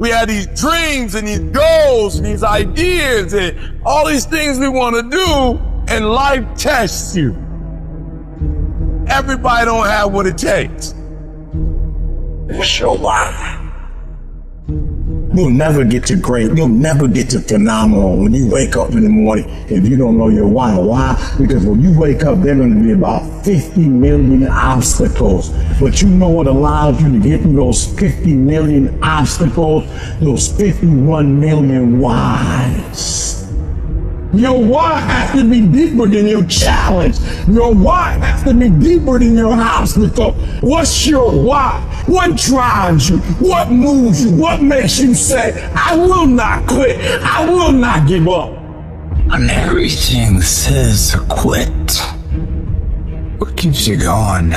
We have these dreams and these goals and these ideas and all these things we want to do, and life tests you. Everybody don't have what it takes. What's your why? You'll never get to great. You'll never get to phenomenal when you wake up in the morning if you don't know your why. Why? Because when you wake up, there are going to be about 50 million obstacles. But you know what allows you to get through those 50 million obstacles? Those 51 million whys. Your why has to be deeper than your challenge. Your why has to be deeper than your obstacle. What's your why? What drives you? What moves you? What makes you say, I will not quit. I will not give up? And everything says to quit. What keeps you going?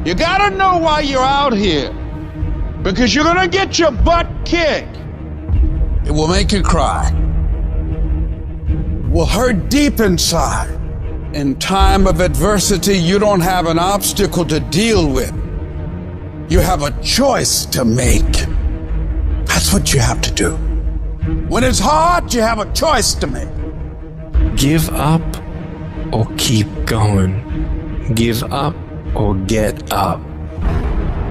You gotta know why you're out here. Because you're gonna get your butt kicked. It will make you cry. Will hurt deep inside. In time of adversity, you don't have an obstacle to deal with. You have a choice to make. That's what you have to do. When it's hard, you have a choice to make. Give up or keep going. Give up or get up.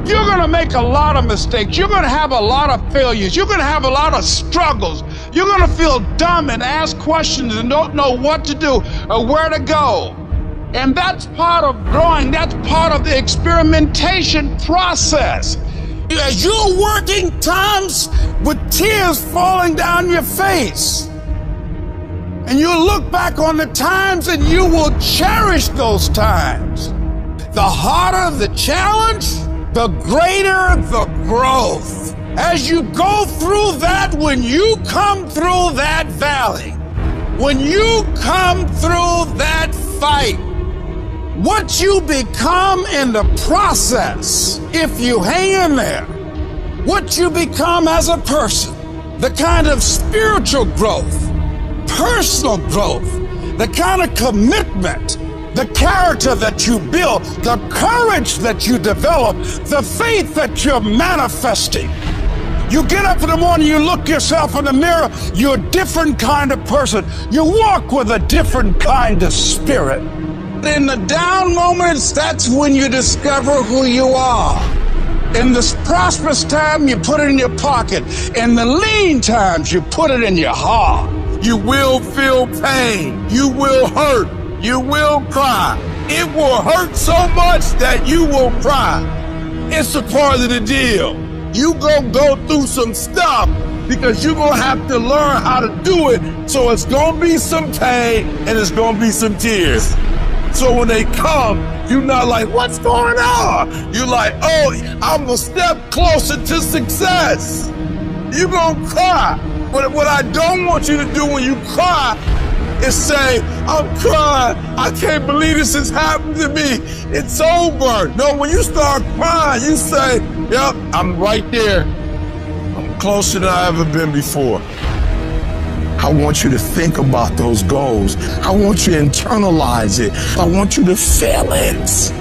You're gonna make a lot of mistakes. You're gonna have a lot of failures. You're gonna have a lot of struggles. You're gonna feel dumb and ask questions and don't know what to do or where to go. And that's part of growing. That's part of the experimentation process. As you're working times with tears falling down your face, and you'll look back on the times and you will cherish those times. The harder the challenge, the greater the growth. As you go through that, when you come through that valley, when you come through that fight, what you become in the process, if you hang in there, what you become as a person, the kind of spiritual growth, personal growth, the kind of commitment, the character that you build, the courage that you develop, the faith that you're manifesting. You get up in the morning, you look yourself in the mirror, you're a different kind of person. You walk with a different kind of spirit. In the down moments, that's when you discover who you are. In the prosperous time, you put it in your pocket. In the lean times, you put it in your heart. You will feel pain. You will hurt. You will cry. It will hurt so much that you will cry. It's a part of the deal. You gonna go through some stuff because you're gonna have to learn how to do it. So it's gonna be some pain and it's gonna be some tears. So when they come, you're not like, what's going on? You're like, oh, I'm a step closer to success. You're gonna cry. But what I don't want you to do when you cry is say, I'm crying. I can't believe this has happened to me. It's over. No, when you start crying, you say, yep, I'm right there. I'm closer than I've ever been before. I want you to think about those goals. I want you to internalize it. I want you to feel it.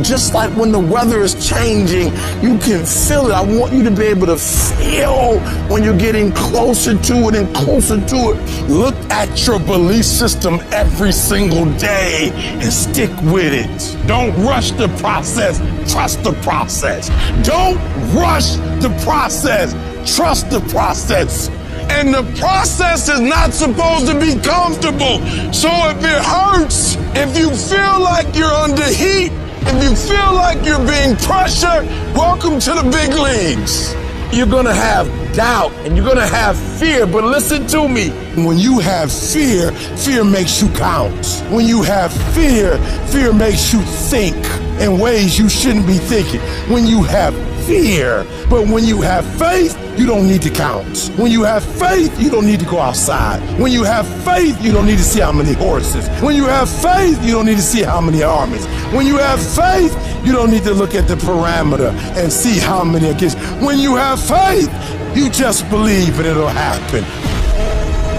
Just like when the weather is changing, you can feel it. I want you to be able to feel when you're getting closer to it and closer to it. Look at your belief system every single day and stick with it. Don't rush the process. Trust the process. Don't rush the process. Trust the process. And the process is not supposed to be comfortable. So if it hurts, if you feel like you're under heat, if you feel like you're being pressured, welcome to the big leagues. You're gonna have doubt and you're gonna have fear, but listen to me. When you have fear, fear makes you count. When you have fear, fear makes you think in ways you shouldn't be thinking. When you have fear, but when you have faith, you don't need to count. When you have faith, you don't need to go outside. When you have faith, you don't need to see how many horses. When you have faith, you don't need to see how many armies. When you have faith, you don't need to look at the parameter and see how many kids. When you have faith, you just believe and it'll happen.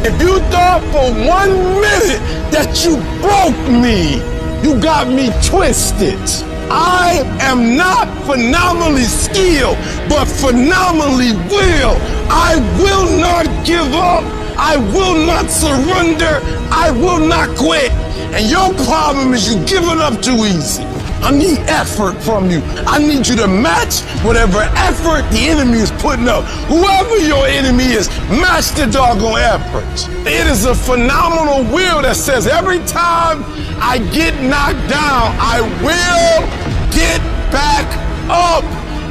If you thought for 1 minute that you broke me, you got me twisted. I am not phenomenally skilled, but phenomenally will. I will not give up. I will not surrender. I will not quit. And your problem is you're giving up too easy. I need effort from you. I need you to match whatever effort the enemy is putting up. Whoever your enemy is, match the doggone effort. It is a phenomenal will that says every time I get knocked down, I will get back up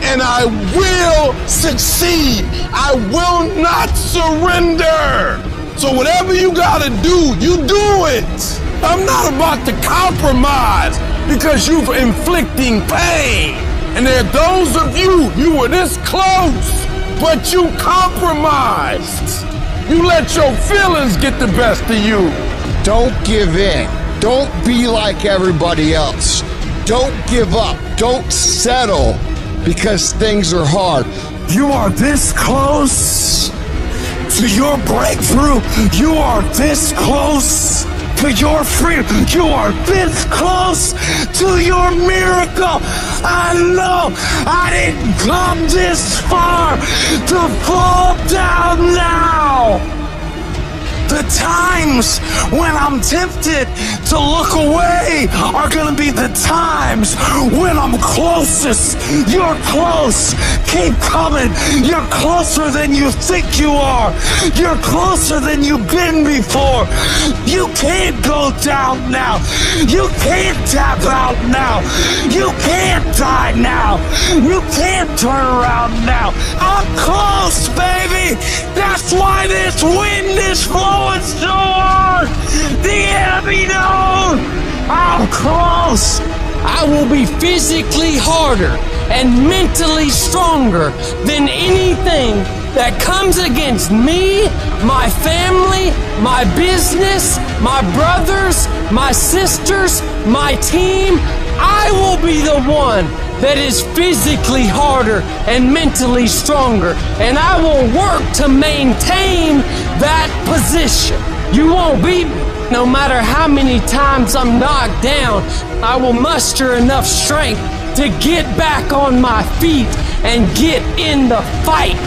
and I will succeed. I will not surrender. So whatever you gotta do, you do it. I'm not about to compromise because you're inflicting pain. And there are those of you were this close, but you compromised. You let your feelings get the best of you. Don't give in. Don't be like everybody else. Don't give up. Don't settle because things are hard. You are this close to your breakthrough. You are this close to your freedom. You are this close to your miracle. I know I didn't come this far to fall down now. The times when I'm tempted to look away are gonna be the times when I'm closest. You're close. Keep coming. You're closer than you think you are. You're closer than you've been before. You can't go down now. You can't tap out now. You can't die now. You can't turn around now. I'm close, baby. That's why this wind is blowing so hard. The enemy knows I'm close. I will be physically harder and mentally stronger than anything that comes against me, my family, my business, my brothers, my sisters, my team. I will be the one that is physically harder and mentally stronger, and I will work to maintain that position. You won't beat me. No matter how many times I'm knocked down, I will muster enough strength to get back on my feet and get in the fight.